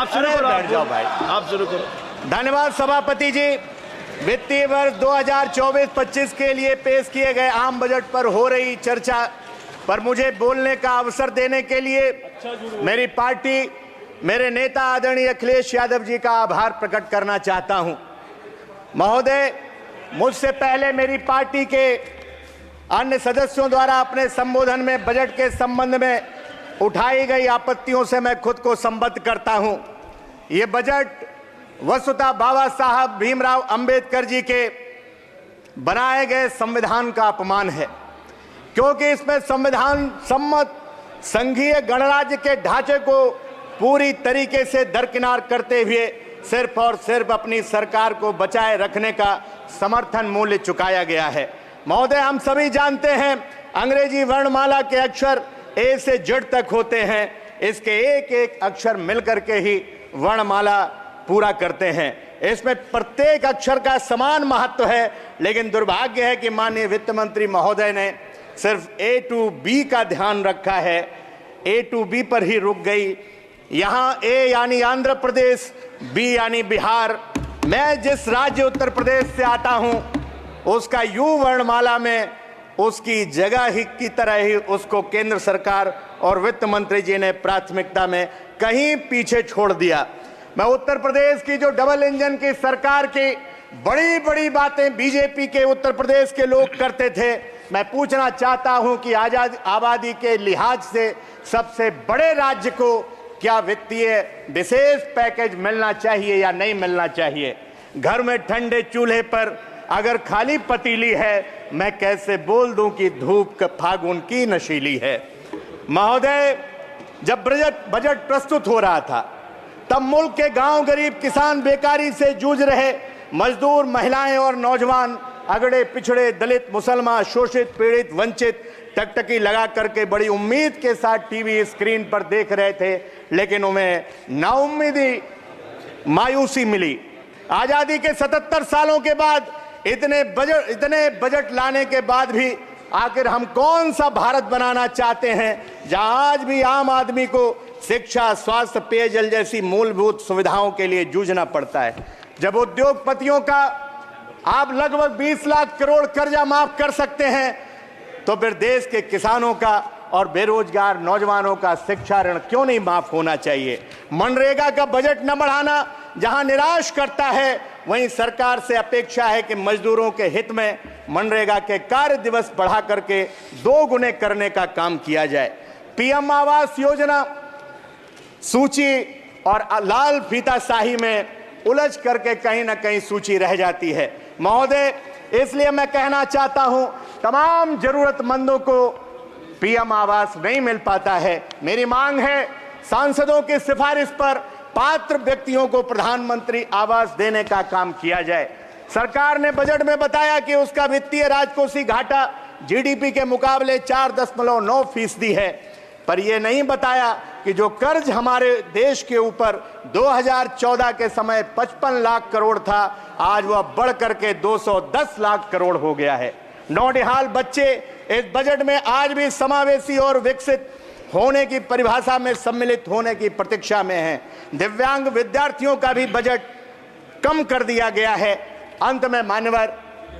आप शुरू करो, बैठ जाओ भाई, आप शुरू करो। धन्यवाद सभापति जी। वित्तीय वर्ष 2024-25 के लिए पेश किए गए आम बजट पर हो रही चर्चा पर मुझे बोलने का अवसर देने के लिए मेरी पार्टी, मेरे नेता आदरणीय अखिलेश यादव जी का आभार प्रकट करना चाहता हूं। महोदय, मुझसे पहले मेरी पार्टी के अन्य सदस्यों द्वारा अपने संबोधन में बजट के संबंध में उठाई गई आपत्तियों से मैं खुद को संबद्ध करता हूं। ये बजट वस्तुतः बाबा साहब भीमराव अंबेडकर जी के बनाए गए संविधान का अपमान है, क्योंकि इसमें संविधान सम्मत संघीय गणराज्य के ढांचे को पूरी तरीके से दरकिनार करते हुए सिर्फ और सिर्फ अपनी सरकार को बचाए रखने का समर्थन मूल्य चुकाया गया है। महोदय, हम सभी जानते हैं अंग्रेजी वर्णमाला के अक्षर ए से जेड तक होते हैं। इसके एक एक अक्षर मिलकर के ही वर्णमाला पूरा करते हैं। इसमें प्रत्येक अक्षर का समान महत्व है, लेकिन दुर्भाग्य है कि माननीय वित्त मंत्री महोदय ने सिर्फ ए टू बी का ध्यान रखा है, ए टू बी पर ही रुक गई। यहाँ ए यानी आंध्र प्रदेश, बी यानी बिहार। मैं जिस राज्य उत्तर प्रदेश से आता हूँ उसका यू वर्णमाला में उसकी जगह ही की तरह ही उसको केंद्र सरकार और वित्त मंत्री जी ने प्राथमिकता में कहीं पीछे छोड़ दिया। मैं उत्तर प्रदेश की जो डबल इंजन की सरकार की बड़ी बड़ी बातें बीजेपी के उत्तर प्रदेश के लोग करते थे, मैं पूछना चाहता हूं कि आबादी के लिहाज से सबसे बड़े राज्य को क्या वित्तीय विशेष पैकेज मिलना चाहिए या नहीं मिलना चाहिए? घर में ठंडे चूल्हे पर अगर खाली पतीली है, मैं कैसे बोल दूं कि धूप फागुन की नशीली है? महोदय, जब बजट प्रस्तुत हो रहा था तब मुल्क के गांव गरीब किसान, बेकारी से जूझ रहे मजदूर, महिलाएं और नौजवान, अगड़े पिछड़े, दलित, मुसलमान, शोषित, पीड़ित, वंचित टकटकी लगा करके बड़ी उम्मीद के साथ टीवी स्क्रीन पर देख रहे थे, लेकिन उन्हें नाउम्मीदी, मायूसी मिली। आजादी के 77 सालों के बाद इतने बजट लाने के बाद भी आखिर हम कौन सा भारत बनाना चाहते हैं जहां आज भी आम आदमी को शिक्षा, स्वास्थ्य, पेयजल जैसी मूलभूत सुविधाओं के लिए जूझना पड़ता है? जब उद्योगपतियों का आप लगभग 20 लाख करोड़ कर्जा माफ कर सकते हैं, तो फिर देश के किसानों का और बेरोजगार नौजवानों का शिक्षा ऋण क्यों नहीं माफ होना चाहिए? मनरेगा का बजट न बढ़ाना जहां निराश करता है, वहीं सरकार से अपेक्षा है कि मजदूरों के हित में मनरेगा के कार्य दिवस बढ़ा करके 2 गुने करने का काम किया जाए। पीएम आवास योजना सूची और लाल फीताशाही में उलझ करके कहीं ना कहीं सूची रह जाती है। महोदय, इसलिए मैं कहना चाहता हूं, तमाम जरूरतमंदों को पीएम आवास नहीं मिल पाता है। मेरी मांग है सांसदों की सिफारिश पर पात्र व्यक्तियों को प्रधानमंत्री आवास देने का काम किया जाए। सरकार ने बजट में बताया कि उसका वित्तीय राजकोषीय घाटा जीडीपी के मुकाबले 4.9% है, पर यह नहीं बताया कि जो कर्ज हमारे देश के ऊपर 2014 के समय 55 लाख करोड़ था, आज वह बढ़ करके 210 लाख करोड़ हो गया है। नौनिहाल बच्चे इस बजट में आज भी समावेशी और विकसित होने की परिभाषा में सम्मिलित होने की प्रतीक्षा में हैं। दिव्यांग विद्यार्थियों का भी बजट कम कर दिया गया है। अंत में मान्यवर,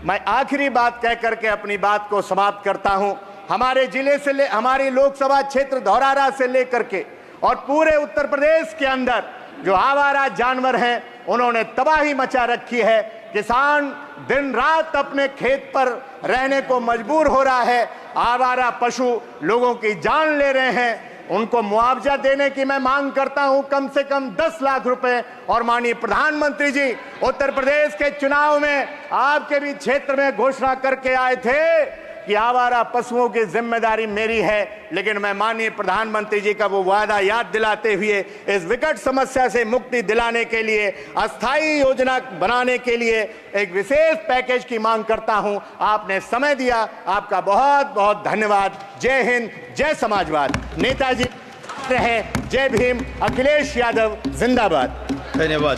मैं आखिरी बात कह करके अपनी बात को समाप्त करता हूं। हमारे जिले से हमारी लोकसभा क्षेत्र धौरारा से लेकर के और पूरे उत्तर प्रदेश के अंदर जो आवारा जानवर हैं, उन्होंने तबाही मचा रखी है। किसान दिन रात अपने खेत पर रहने को मजबूर हो रहा है। आवारा पशु लोगों की जान ले रहे हैं। उनको मुआवजा देने की मैं मांग करता हूं, कम से कम 10 लाख रुपए। और माननीय प्रधानमंत्री जी उत्तर प्रदेश के चुनाव में आपके भी क्षेत्र में घोषणा करके आए थे कि आवारा पशुओं की जिम्मेदारी मेरी है, लेकिन मैं माननीय प्रधानमंत्री जी का वो वादा याद दिलाते हुए इस विकट समस्या से मुक्ति दिलाने के लिए अस्थायी योजना बनाने के लिए एक विशेष पैकेज की मांग करता हूं। आपने समय दिया, आपका बहुत बहुत धन्यवाद। जय हिंद, जय समाजवाद। नेताजी रहे, जय भीम। अखिलेश यादव जिंदाबाद। धन्यवाद।